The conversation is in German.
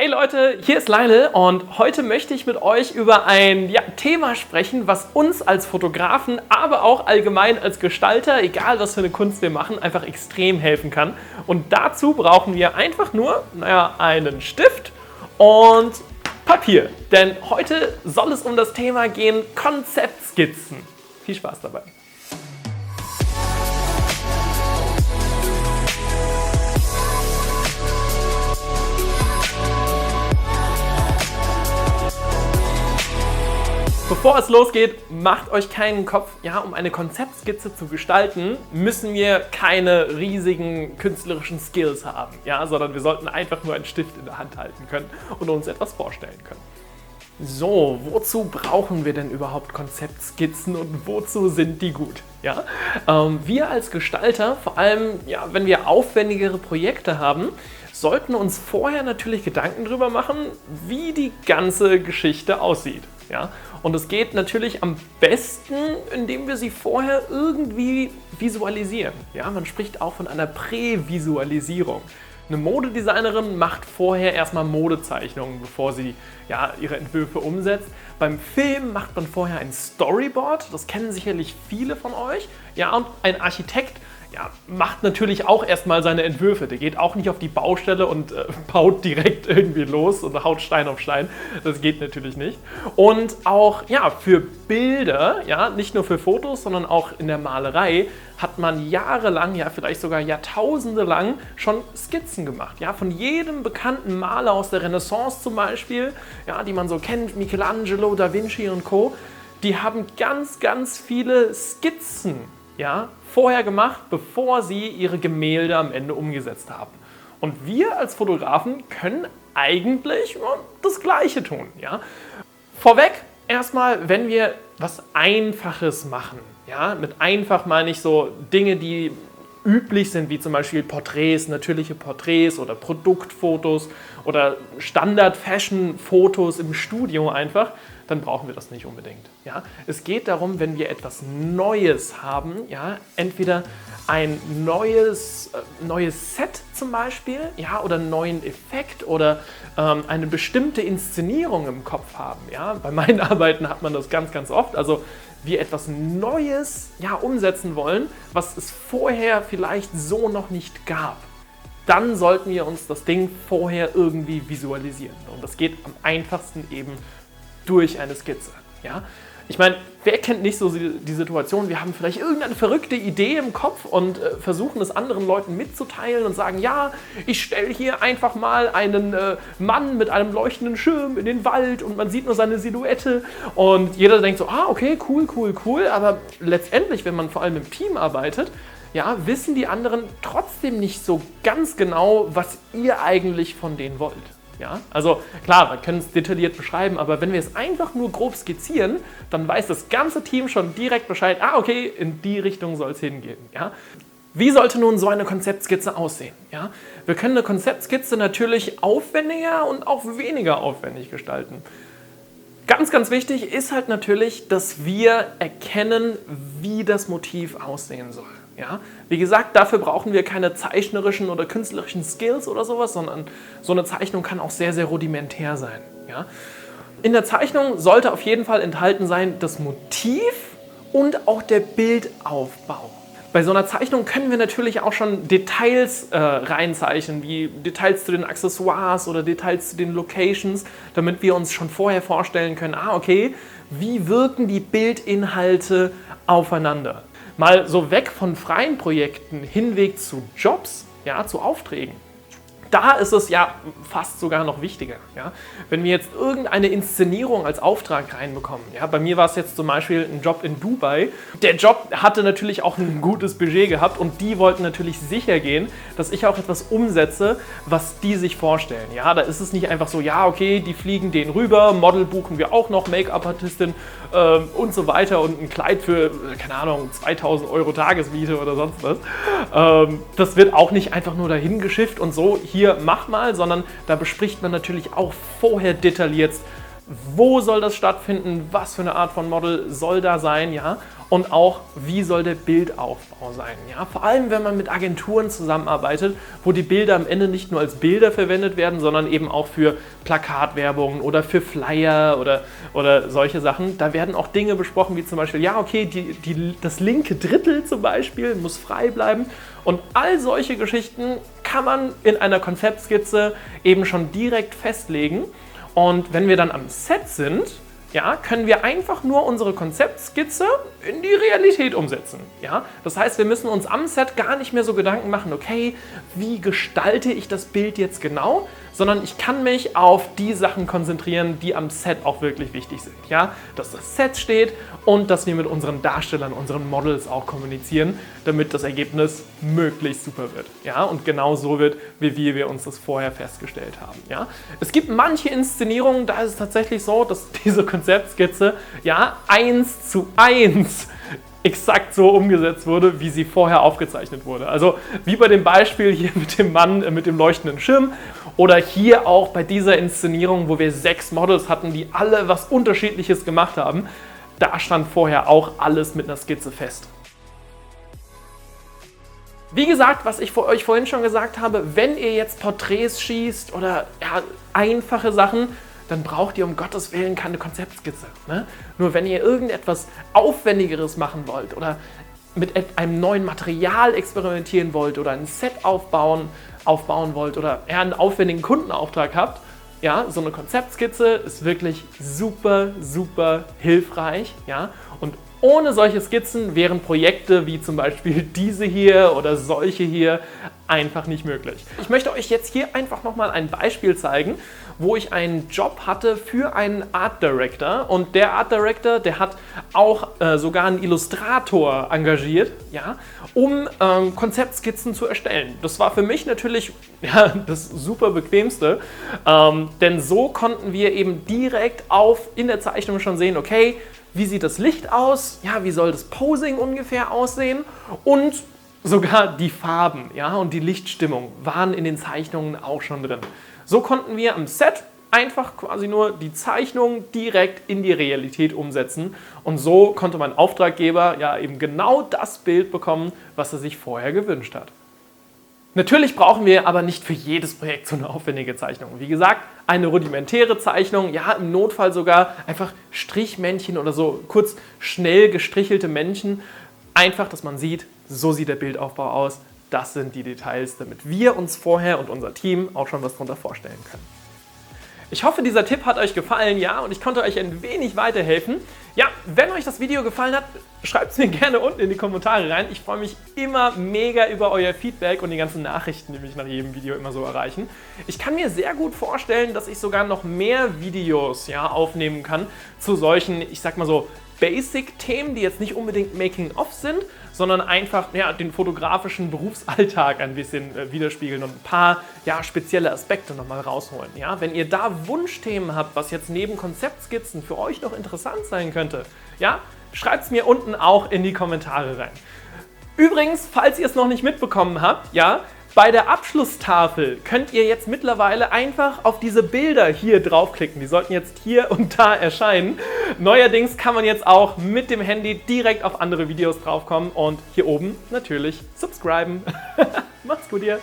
Hey Leute, hier ist Leile und heute möchte ich mit euch über ein Thema sprechen, was uns als Fotografen, aber auch allgemein als Gestalter, egal was für eine Kunst wir machen, einfach extrem helfen kann. Und dazu brauchen wir einfach nur, einen Stift und Papier. Denn heute soll es um das Thema gehen, Konzeptskizzen. Viel Spaß dabei. Bevor es losgeht, macht euch keinen Kopf. Um eine Konzeptskizze zu gestalten, müssen wir keine riesigen künstlerischen Skills haben, sondern wir sollten einfach nur einen Stift in der Hand halten können und uns etwas vorstellen können. So, wozu brauchen wir denn überhaupt Konzeptskizzen und wozu sind die gut? Wir als Gestalter, vor allem wenn wir aufwendigere Projekte haben, sollten uns vorher natürlich Gedanken darüber machen, wie die ganze Geschichte aussieht. Und es geht natürlich am besten, indem wir sie vorher irgendwie visualisieren. Man spricht auch von einer Prävisualisierung. Eine Modedesignerin macht vorher erstmal Modezeichnungen, bevor sie ihre Entwürfe umsetzt. Beim Film macht man vorher ein Storyboard, das kennen sicherlich viele von euch. Und ein Architekt macht natürlich auch erstmal seine Entwürfe. Der geht auch nicht auf die Baustelle und baut direkt irgendwie los und haut Stein auf Stein. Das geht natürlich nicht. Und auch für Bilder, nicht nur für Fotos, sondern auch in der Malerei, hat man jahrelang, vielleicht sogar Jahrtausende lang schon Skizzen gemacht. Von jedem bekannten Maler aus der Renaissance zum Beispiel, die man so kennt, Michelangelo, Da Vinci und Co., die haben ganz, ganz viele Skizzen vorher gemacht, bevor sie ihre Gemälde am Ende umgesetzt haben. Und wir als Fotografen können eigentlich das Gleiche tun. Vorweg erstmal, wenn wir was Einfaches machen. Mit einfach meine ich so Dinge, die üblich sind, wie zum Beispiel Porträts, natürliche Porträts oder Produktfotos oder Standard-Fashion-Fotos im Studio einfach, dann brauchen wir das nicht unbedingt. Es geht darum, wenn wir etwas Neues haben, entweder ein neues Set zum Beispiel, oder einen neuen Effekt oder eine bestimmte Inszenierung im Kopf haben. Bei meinen Arbeiten hat man das ganz, ganz oft. Also wir etwas Neues umsetzen wollen, was es vorher vielleicht so noch nicht gab. Dann sollten wir uns das Ding vorher irgendwie visualisieren. Und das geht am einfachsten eben durch eine Skizze. Ich meine, wer kennt nicht so die Situation, wir haben vielleicht irgendeine verrückte Idee im Kopf und versuchen es anderen Leuten mitzuteilen und sagen, ich stelle hier einfach mal einen Mann mit einem leuchtenden Schirm in den Wald und man sieht nur seine Silhouette und jeder denkt so, okay, cool, aber letztendlich, wenn man vor allem im Team arbeitet, wissen die anderen trotzdem nicht so ganz genau, was ihr eigentlich von denen wollt. Also klar, wir können es detailliert beschreiben, aber wenn wir es einfach nur grob skizzieren, dann weiß das ganze Team schon direkt Bescheid, okay, in die Richtung soll es hingehen. Wie sollte nun so eine Konzeptskizze aussehen? Wir können eine Konzeptskizze natürlich aufwendiger und auch weniger aufwendig gestalten. Ganz, ganz wichtig ist halt natürlich, dass wir erkennen, wie das Motiv aussehen soll. Wie gesagt, dafür brauchen wir keine zeichnerischen oder künstlerischen Skills oder sowas, sondern so eine Zeichnung kann auch sehr, sehr rudimentär sein. In der Zeichnung sollte auf jeden Fall enthalten sein das Motiv und auch der Bildaufbau. Bei so einer Zeichnung können wir natürlich auch schon Details reinzeichnen, wie Details zu den Accessoires oder Details zu den Locations, damit wir uns schon vorher vorstellen können, wie wirken die Bildinhalte aufeinander. Mal so weg von freien Projekten, hinweg zu Jobs, zu Aufträgen. Da ist es fast sogar noch wichtiger. Wenn wir jetzt irgendeine Inszenierung als Auftrag reinbekommen. Bei mir war es jetzt zum Beispiel ein Job in Dubai. Der Job hatte natürlich auch ein gutes Budget gehabt und die wollten natürlich sicher gehen, dass ich auch etwas umsetze, was die sich vorstellen. Da ist es nicht einfach so, die fliegen den rüber, Model buchen wir auch noch, Make-up-Artistin und so weiter und ein Kleid für, 2.000 € Tagesmiete oder sonst was. Das wird auch nicht einfach nur dahin geschifft und so, hier mach mal, sondern da bespricht man natürlich auch vorher detailliert, wo soll das stattfinden, was für eine Art von Model soll da sein, und auch, wie soll der Bildaufbau sein. Ja? Vor allem, wenn man mit Agenturen zusammenarbeitet, wo die Bilder am Ende nicht nur als Bilder verwendet werden, sondern eben auch für Plakatwerbung oder für Flyer oder solche Sachen. Da werden auch Dinge besprochen, wie zum Beispiel, ja okay, das linke Drittel zum Beispiel muss frei bleiben. Und all solche Geschichten kann man in einer Konzeptskizze eben schon direkt festlegen. Und wenn wir dann am Set sind, ja, können wir einfach nur unsere Konzeptskizze in die Realität umsetzen. Ja? Das heißt, wir müssen uns am Set gar nicht mehr so Gedanken machen, okay, wie gestalte ich das Bild jetzt genau, sondern ich kann mich auf die Sachen konzentrieren, die am Set auch wirklich wichtig sind. Ja? Dass das Set steht und dass wir mit unseren Darstellern, unseren Models auch kommunizieren, damit das Ergebnis möglichst super wird. Ja? Und genau so wird, wie wir uns das vorher festgestellt haben. Ja? Es gibt manche Inszenierungen, da ist es tatsächlich so, dass diese Konzeptskizze ja 1:1 exakt so umgesetzt wurde, wie sie vorher aufgezeichnet wurde. Also wie bei dem Beispiel hier mit dem Mann mit dem leuchtenden Schirm oder hier auch bei dieser Inszenierung, wo wir 6 Models hatten, die alle was Unterschiedliches gemacht haben. Da stand vorher auch alles mit einer Skizze fest. Wie gesagt, was ich euch vorhin schon gesagt habe, wenn ihr jetzt Porträts schießt oder ja, einfache Sachen, dann braucht ihr um Gottes Willen keine Konzeptskizze. Ne? Nur wenn ihr irgendetwas Aufwendigeres machen wollt oder mit einem neuen Material experimentieren wollt oder ein Set aufbauen wollt oder eher einen aufwendigen Kundenauftrag habt, ja, so eine Konzeptskizze ist wirklich super, super hilfreich. Ja? Und ohne solche Skizzen wären Projekte wie zum Beispiel diese hier oder solche hier einfach nicht möglich. Ich möchte euch jetzt hier einfach nochmal ein Beispiel zeigen, wo ich einen Job hatte für einen Art Director und der Art Director, der hat auch sogar einen Illustrator engagiert, ja, um Konzeptskizzen zu erstellen. Das war für mich natürlich ja, das super bequemste, denn so konnten wir eben direkt in der Zeichnung schon sehen, okay, wie sieht das Licht aus, ja, wie soll das Posing ungefähr aussehen und sogar die Farben, ja, und die Lichtstimmung waren in den Zeichnungen auch schon drin. So konnten wir am Set einfach quasi nur die Zeichnung direkt in die Realität umsetzen und so konnte mein Auftraggeber ja eben genau das Bild bekommen, was er sich vorher gewünscht hat. Natürlich brauchen wir aber nicht für jedes Projekt so eine aufwendige Zeichnung. Wie gesagt, eine rudimentäre Zeichnung, ja im Notfall sogar einfach Strichmännchen oder so kurz schnell gestrichelte Männchen. Einfach, dass man sieht, so sieht der Bildaufbau aus. Das sind die Details, damit wir uns vorher und unser Team auch schon was darunter vorstellen können. Ich hoffe, dieser Tipp hat euch gefallen, ja, und ich konnte euch ein wenig weiterhelfen. Ja, wenn euch das Video gefallen hat, schreibt es mir gerne unten in die Kommentare rein. Ich freue mich immer mega über euer Feedback und die ganzen Nachrichten, die mich nach jedem Video immer so erreichen. Ich kann mir sehr gut vorstellen, dass ich sogar noch mehr Videos ja, aufnehmen kann zu solchen, ich sag mal so, Basic-Themen, die jetzt nicht unbedingt Making-of sind, sondern einfach ja, den fotografischen Berufsalltag ein bisschen widerspiegeln und ein paar ja, spezielle Aspekte nochmal rausholen. Ja? Wenn ihr da Wunschthemen habt, was jetzt neben Konzeptskizzen für euch noch interessant sein könnte, ja, schreibt es mir unten auch in die Kommentare rein. Übrigens, falls ihr es noch nicht mitbekommen habt, ja, bei der Abschlusstafel könnt ihr jetzt mittlerweile einfach auf diese Bilder hier draufklicken. Die sollten jetzt hier und da erscheinen. Neuerdings kann man jetzt auch mit dem Handy direkt auf andere Videos draufkommen und hier oben natürlich subscriben. Macht's gut, ihr!